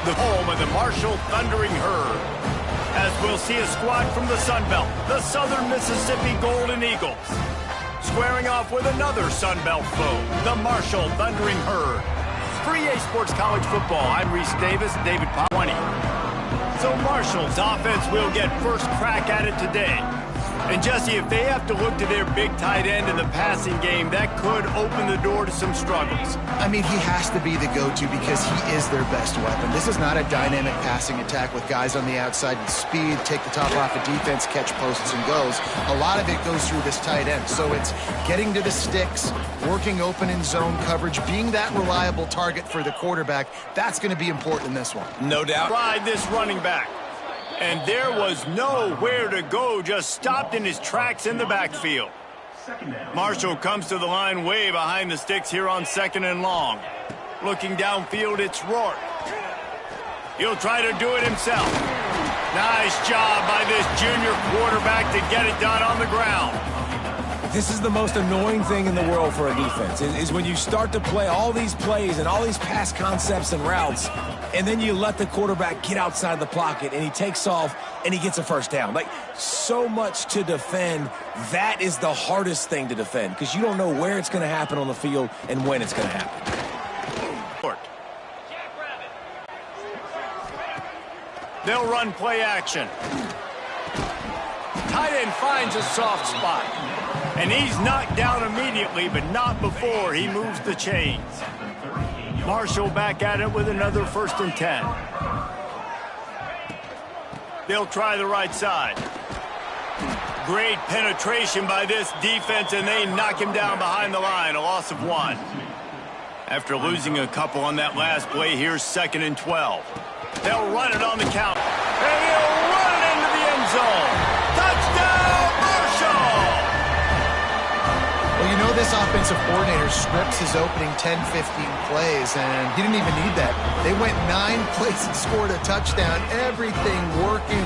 the home of the Marshall Thundering Herd. As we'll see a squad from the Sun Belt, the Southern Mississippi Golden Eagles, squaring off with another Sun Belt foe, the Marshall Thundering Herd. For EA Sports College Football, I'm Reese Davis, David Pop 20. So Marshall's offense will get first crack at it today. And Jesse, if they have to look to their big tight end in the passing game, that could open the door to some struggles. I mean, he has to be the go-to because he is their best weapon. This is not a dynamic passing attack with guys on the outside with speed, take the top off of defense, catch posts and goes. A lot of it goes through this tight end. So it's getting to the sticks, working open in zone coverage, being that reliable target for the quarterback. That's going to be important in this one. No doubt. Ride this running back. And there was nowhere to go, just stopped in his tracks in the backfield. Marshall comes to the line way behind the sticks here on 2nd and long. Looking downfield, it's Rourke. He'll try to do it himself. Nice job by this junior quarterback to get it done on the ground. This is the most annoying thing in the world for a defense, is when you start to play all these plays and all these pass concepts and routes, and then you let the quarterback get outside the pocket, and he takes off, and he gets a first down. Like, so much to defend. That is the hardest thing to defend, because you don't know where it's going to happen on the field and when it's going to happen. They'll run play action. Tight end finds a soft spot. And he's knocked down immediately, but not before he moves the chains. Marshall back at it with another 1st and 10. They'll try the right side. Great penetration by this defense, and they knock him down behind the line, a loss of 1. After losing a couple on that last play, here's 2nd and 12. They'll run it on the count. And he'll run it into the end zone. Touchdown, Marshall! Well, you know this offensive coordinator scripts his opening 10, 15 plays, and he didn't even need that. They went 9 plays and scored a touchdown. Everything working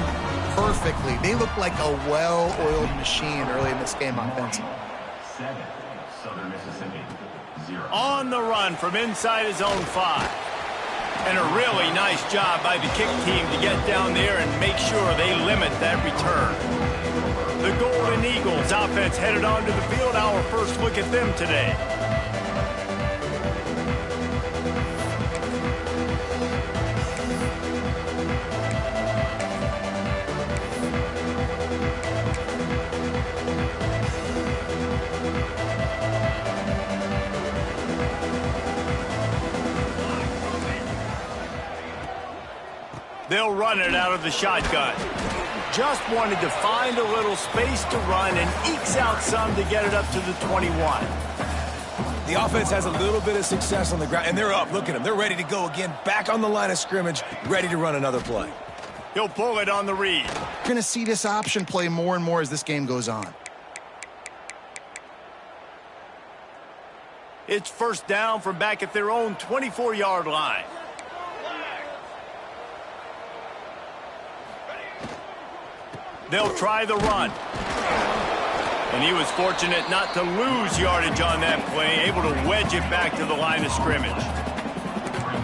perfectly. They look like a well-oiled machine early in this game offensively. Southern Mississippi, 0. On the run from inside his own 5. And a really nice job by the kick team to get down there and make sure they limit that return. The Golden Eagles offense headed onto the field. Our first look at them today. They'll run it out of the shotgun. Just wanted to find a little space to run and ekes out some to get it up to the 21. The offense has a little bit of success on the ground, and they're up. Look at them. They're ready to go again, back on the line of scrimmage, ready to run another play. He'll pull it on the read. You're going to see this option play more and more as this game goes on. It's 1st down from back at their own 24-yard line. They'll try the run. And he was fortunate not to lose yardage on that play, able to wedge it back to the line of scrimmage.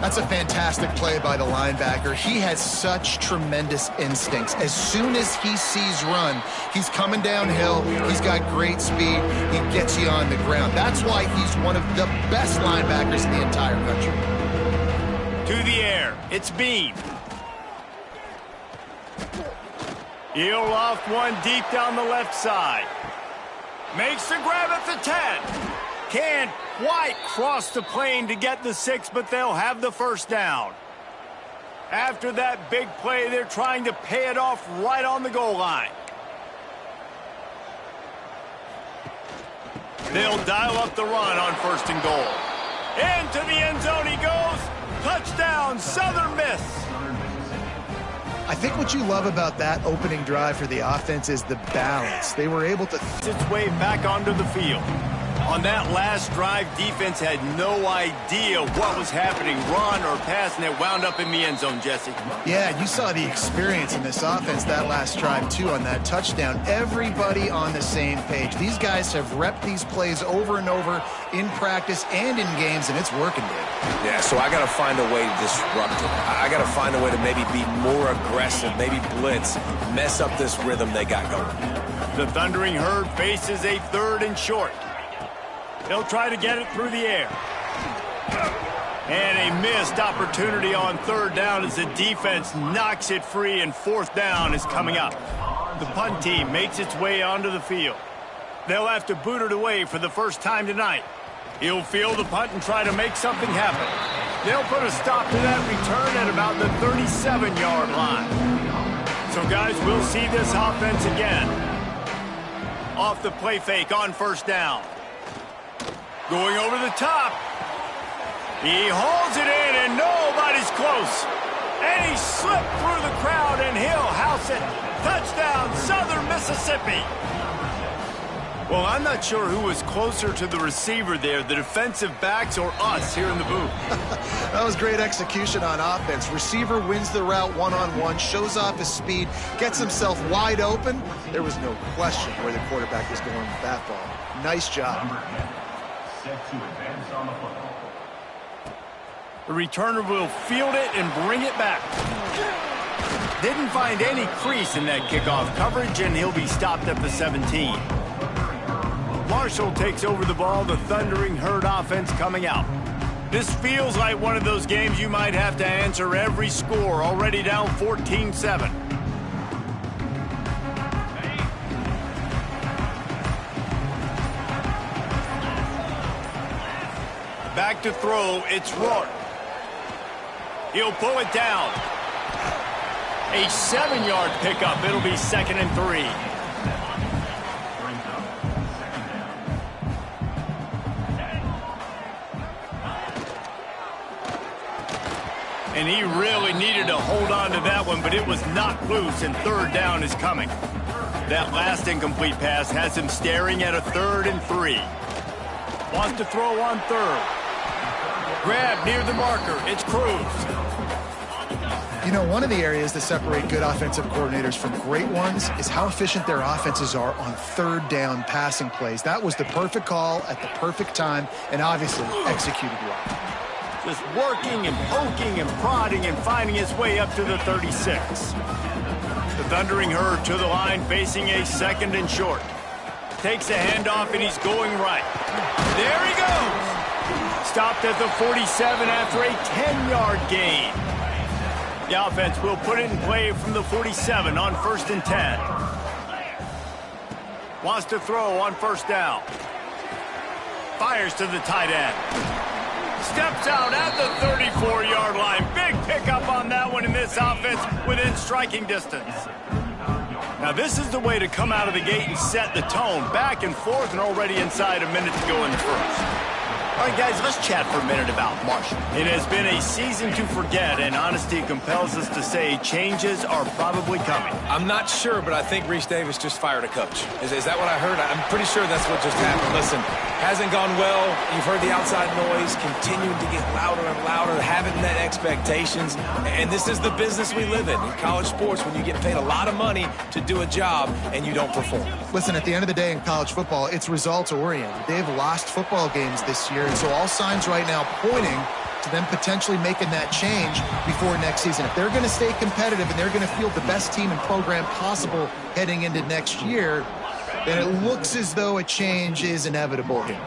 That's a fantastic play by the linebacker. He has such tremendous instincts. As soon as he sees run, he's coming downhill. He's got great speed. He gets you on the ground. That's why he's one of the best linebackers in the entire country. To the air. It's Bean. He'll loft one deep down the left side. Makes the grab at the 10. Can't quite cross the plane to get the 6, but they'll have the 1st down. After that big play, they're trying to pay it off right on the goal line. They'll dial up the run on 1st and goal. Into the end zone he goes. Touchdown, Southern Miss. I think what you love about that opening drive for the offense is the balance. They were able to its way back onto the field. On that last drive, defense had no idea what was happening, run or pass, and it wound up in the end zone, Jesse. Yeah, you saw the experience in this offense that last drive, too, on that touchdown. Everybody on the same page. These guys have repped these plays over and over in practice and in games, and it's working, dude. Yeah, so I got to find a way to disrupt it. I got to find a way to maybe be more aggressive, maybe blitz, mess up this rhythm they got going. The Thundering Herd faces a 3rd and short. They'll try to get it through the air. And a missed opportunity on 3rd down as the defense knocks it free, and 4th down is coming up. The punt team makes its way onto the field. They'll have to boot it away for the first time tonight. He'll field the punt and try to make something happen. They'll put a stop to that return at about the 37-yard line. So, guys, we'll see this offense again. Off the play fake on 1st down. Going over the top. He hauls it in, and nobody's close. And he slipped through the crowd, and he'll house it. Touchdown, Southern Mississippi. Well, I'm not sure who was closer to the receiver there, the defensive backs or us here in the booth. That was great execution on offense. Receiver wins the route one-on-one, shows off his speed, gets himself wide open. There was no question where the quarterback was going with that ball. Nice job. Set to advance on the football. The returner will field it and bring it back. Didn't find any crease in that kickoff coverage, and he'll be stopped at the 17. Marshall takes over the ball, the Thundering Herd offense coming out. This feels like one of those games you might have to answer every score, already down 14-7. Back to throw, it's Rourke. He'll pull it down. A 7-yard pickup. It'll be 2nd and 3. And he really needed to hold on to that one, but it was knocked loose, and 3rd down is coming. That last incomplete pass has him staring at a 3rd and 3. Wants to throw on 3rd. Grab near the marker. It's Cruz. You know, one of the areas that separate good offensive coordinators from great ones is how efficient their offenses are on 3rd down passing plays. That was the perfect call at the perfect time and obviously executed well. Just working and poking and prodding and finding his way up to the 36. The Thundering Herd to the line facing a 2nd and short. Takes a handoff and he's going right. There he goes. Stopped at the 47 after a 10-yard gain. The offense will put it in play from the 47 on 1st and 10. Wants to throw on 1st down. Fires to the tight end. Steps out at the 34-yard line. Big pickup on that one in this offense within striking distance. Now this is the way to come out of the gate and set the tone. Back and forth and already inside a minute to go in the first. All right, guys, let's chat for a minute about Marshall. It has been a season to forget, and honesty compels us to say changes are probably coming. I'm not sure, but I think Reese Davis just fired a coach. Is that what I heard? I'm pretty sure that's what just happened. Listen, hasn't gone well. You've heard the outside noise, continued to get louder and louder, haven't met expectations. And this is the business we live in college sports, when you get paid a lot of money to do a job and you don't perform. Listen, at the end of the day in college football, it's results-oriented. They've lost football games this year, and so all signs right now pointing to them potentially making that change before next season. If they're going to stay competitive and they're going to field the best team and program possible heading into next year, then it looks as though a change is inevitable here.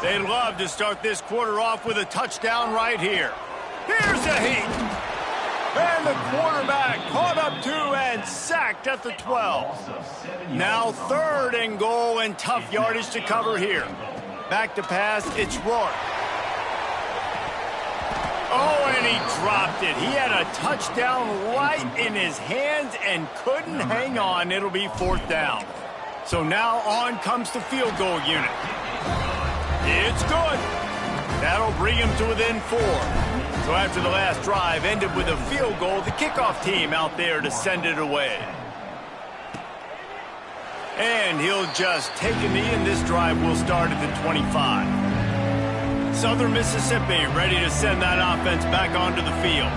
They'd love to start this quarter off with a touchdown right here. Here's a heat. And the quarterback caught up to and sacked at the 12. Now 3rd and goal and tough yardage to cover here. Back to pass, it's Rourke. Oh, and he dropped it. He had a touchdown right in his hands and couldn't hang on. It'll be 4th down. So now on comes the field goal unit. It's good. That'll bring him to within 4. So after the last drive ended with a field goal, the kickoff team out there to send it away. And he'll just take a knee, and this drive will start at the 25. Southern Mississippi ready to send that offense back onto the field.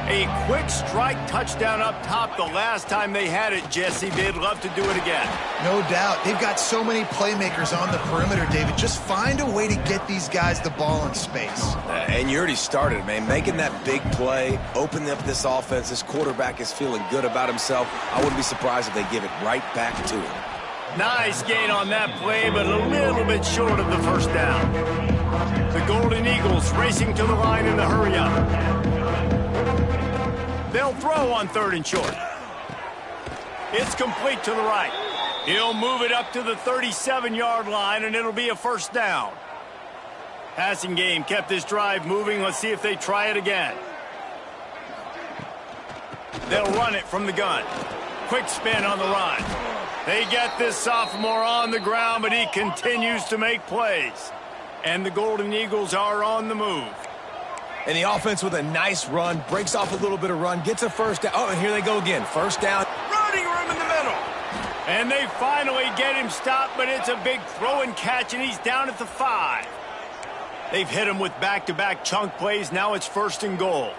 A quick strike touchdown up top the last time they had it, Jesse. They'd love to do it again. No doubt. They've got so many playmakers on the perimeter, David. Just find a way to get these guys the ball in space. And you already started, man. Making that big play, opening up this offense. This quarterback is feeling good about himself. I wouldn't be surprised if they give it right back to him. Nice gain on that play, but a little bit short of the first down. The Golden Eagles racing to the line in the hurry-up. They'll throw on 3rd and short. It's complete to the right. He'll move it up to the 37-yard line, and it'll be a first down. Passing game kept this drive moving. Let's see if they try it again. They'll run it from the gun. Quick spin on the run. They get this sophomore on the ground, but he continues to make plays. And the Golden Eagles are on the move. And the offense with a nice run, breaks off a little bit of run, gets a first down. Oh, and here they go again. First down. Running room in the middle. And they finally get him stopped, but it's a big throw and catch, and he's down at the 5. They've hit him with back-to-back chunk plays. Now it's 1st and goal.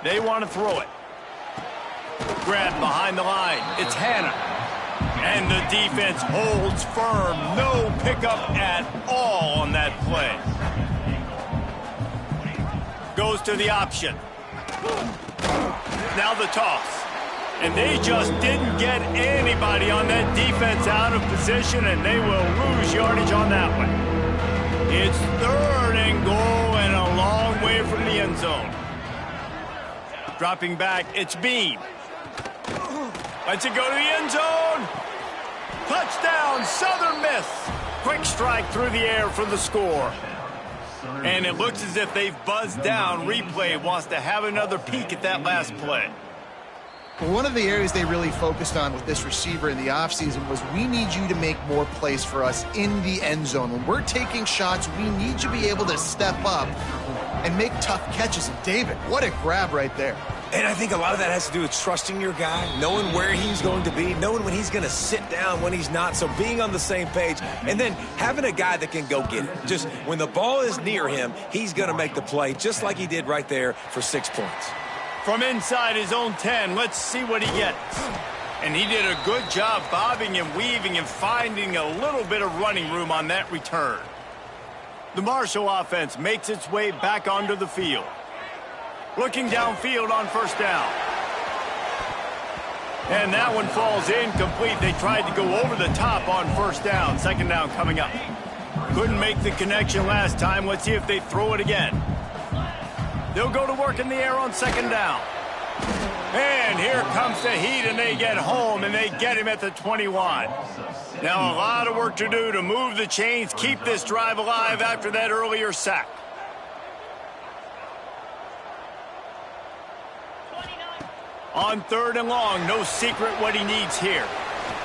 They want to throw it. Grabbed behind the line. It's Hannah. And the defense holds firm. No pickup at all on that play. Goes to the option. Now the toss. And they just didn't get anybody on that defense out of position, and they will lose yardage on that one. It's 3rd and goal and a long way from the end zone. Dropping back, it's Bean. Lets it go to the end zone. Touchdown, Southern Miss. Quick strike through the air for the score. And it looks as if they've buzzed down. Replay wants to have another peek at that last play. Well, one of the areas they really focused on with this receiver in the offseason was we need you to make more plays for us in the end zone. When we're taking shots, we need you to be able to step up and make tough catches. And David, what a grab right there. And I think a lot of that has to do with trusting your guy, knowing where he's going to be, knowing when he's going to sit down, when he's not, so being on the same page, and then having a guy that can go get it. Just when the ball is near him, he's going to make the play, just like he did right there for 6 points. From inside his own 10, let's see what he gets. And he did a good job bobbing and weaving and finding a little bit of running room on that return. The Marshall offense makes its way back onto the field. Looking downfield on first down. And that one falls incomplete. They tried to go over the top on first down. Second down coming up. Couldn't make the connection last time. Let's see if they throw it again. They'll go to work in the air on second down. And here comes the heat, and they get home, and they get him at the 21. Now a lot of work to do to move the chains, keep this drive alive after that earlier sack. On 3rd and long, no secret what he needs here.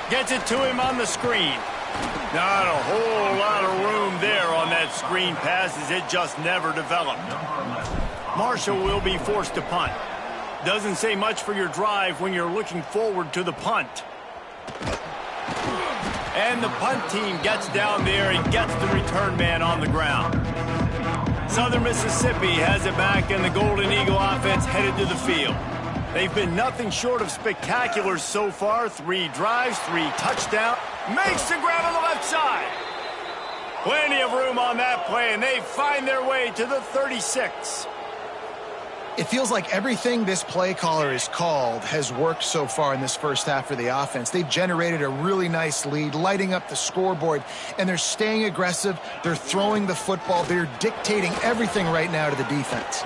Gets it to him on the screen. Not a whole lot of room there on that screen pass, as it just never developed. Marshall will be forced to punt. Doesn't say much for your drive when you're looking forward to the punt. And the punt team gets down there and gets the return man on the ground. Southern Mississippi has it back, and the Golden Eagle offense headed to the field. They've been nothing short of spectacular so far. 3 drives, 3 touchdowns. Makes the grab on the left side. Plenty of room on that play, and they find their way to the 36. It feels like everything this play caller has called has worked so far in this first half for the offense. They've generated a really nice lead, lighting up the scoreboard, and they're staying aggressive. They're throwing the football. They're dictating everything right now to the defense.